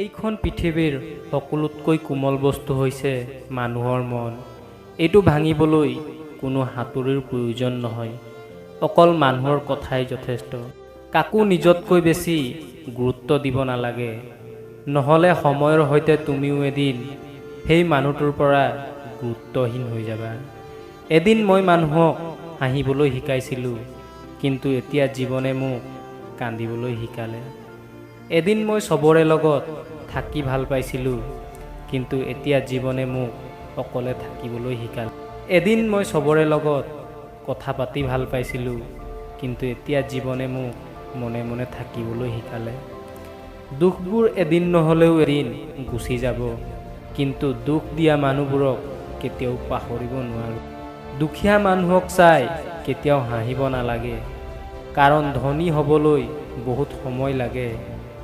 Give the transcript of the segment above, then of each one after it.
এইখন পৃথিৱীৰ সকলোতকৈ কোমল বস্তু হৈছে মানুহৰ মন। এইটো ভাঙিবলৈ কোনো হাতুৰিৰ প্ৰয়োজন নহয়, অকল মানুহৰ কথাই যথেষ্ট। কাকো নিজতকৈ বেছি গুৰুত্ব দিব নালাগে, নহ'লে সময়ৰ সৈতে তুমিও এদিন সেই মানুহটোৰ পৰা গুৰুত্বহীন হৈ যাবা। এদিন মই মানুহক হাঁহিবলৈ শিকাইছিলোঁ, কিন্তু এতিয়া জীৱনে মোক কান্দিবলৈ শিকালে। এদিন মই চবৰে লগত থাকি ভাল পাইছিলোঁ, কিন্তু এতিয়া জীৱনে মোক অকলে থাকিবলৈ শিকালে। এদিন মই চবৰে লগত কথা পাতি ভাল পাইছিলোঁ, কিন্তু এতিয়া জীৱনে মোক মনে মনে থাকিবলৈ শিকালে। দুখবোৰ এদিন নহ'লেও এদিন গুচি যাব, কিন্তু দুখ দিয়া মানুহবোৰক কেতিয়াও পাহৰিব নোৱাৰোঁ। দুখীয়া মানুহক চাই কেতিয়াও হাঁহিব নালাগে, কাৰণ ধনী হ'বলৈ বহুত সময় লাগে,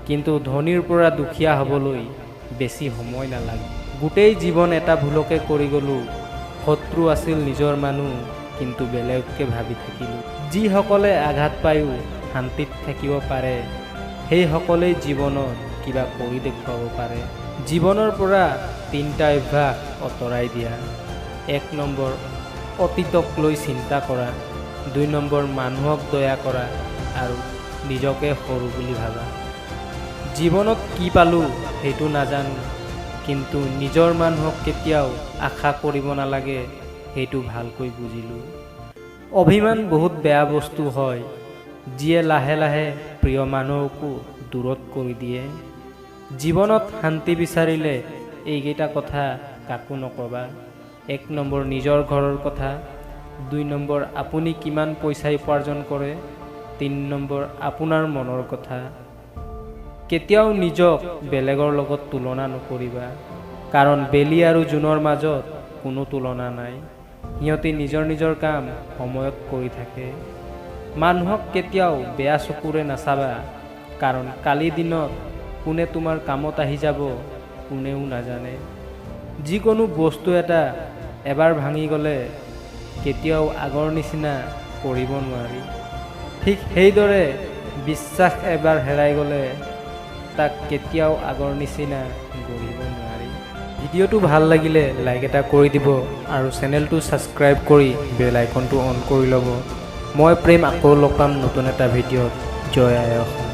কিন্তু ধনীৰ পৰা দুখীয়া হ'বলৈ বেছি সময় নালাগে। গোটেই জীৱন এটা ভুলকে কৰি গ'লোঁ, শত্ৰু আছিল নিজৰ মানুহ, কিন্তু বেলেগকে ভাবি থাকিলোঁ। যিসকলে আঘাত পায়ো শান্তিত থাকিব পাৰে, সেইসকলেই জীৱনত কিবা কৰি দেখুৱাব পাৰে। জীৱনৰ পৰা 3টা অভ্যাস আঁতৰাই দিয়া। 1 নম্বৰ, অতীতক লৈ চিন্তা কৰা। 2 নম্বৰ, মানুহক দয়া কৰা, আৰু নিজকে সৰু বুলি ভাবা। জীৱনত কি পালোঁ সেইটো নাজানো, কিন্তু নিজৰ মানুহক কেতিয়াও আশা কৰিব নালাগে সেইটো ভালকৈ বুজিলোঁ। অভিমান বহুত বেয়া বস্তু হয়, যিয়ে লাহে লাহে প্ৰিয় মানুহকো দূৰত কৰি দিয়ে। জীৱনত শান্তি বিচাৰিলে এইকেইটা কথা কাকো নক'বা। 1 নম্বৰ, নিজৰ ঘৰৰ কথা। 2 নম্বৰ, আপুনি কিমান পইচা উপাৰ্জন কৰে। 3 নম্বৰ, আপোনাৰ মনৰ কথা। কেতিয়াও নিজক বেলেগৰ লগত তুলনা নকৰিবা, কাৰণ বেলি আৰু জোনৰ মাজত কোনো তুলনা নাই। সিহঁতে নিজৰ নিজৰ কাম সময়ত কৰি থাকে। মানুহক কেতিয়াও বেয়া চকুৰে নাচাবা, কাৰণ কালিৰ দিনত কোনে তোমাৰ কামত আহি যাব কোনেও নাজানে। যিকোনো বস্তু এটা এবাৰ ভাঙি গ'লে কেতিয়াও আগৰ নিচিনা কৰিব নোৱাৰি। ঠিক সেইদৰে বিশ্বাস এবাৰ হেৰাই গ'লে তাক কেতিয়াও আগৰ নিচিনা গঢ়িব নোৱাৰি। ভিডিঅ'টো ভাল লাগিলে লাইক এটা কৰি দিব আৰু চেনেলটো ছাবস্ক্ৰাইব কৰি বেল আইকনটো অন কৰি ল'ব। মই প্ৰেম আকৌ লগ পাম নতুন এটা ভিডিঅ'ত। জয় আই অসম।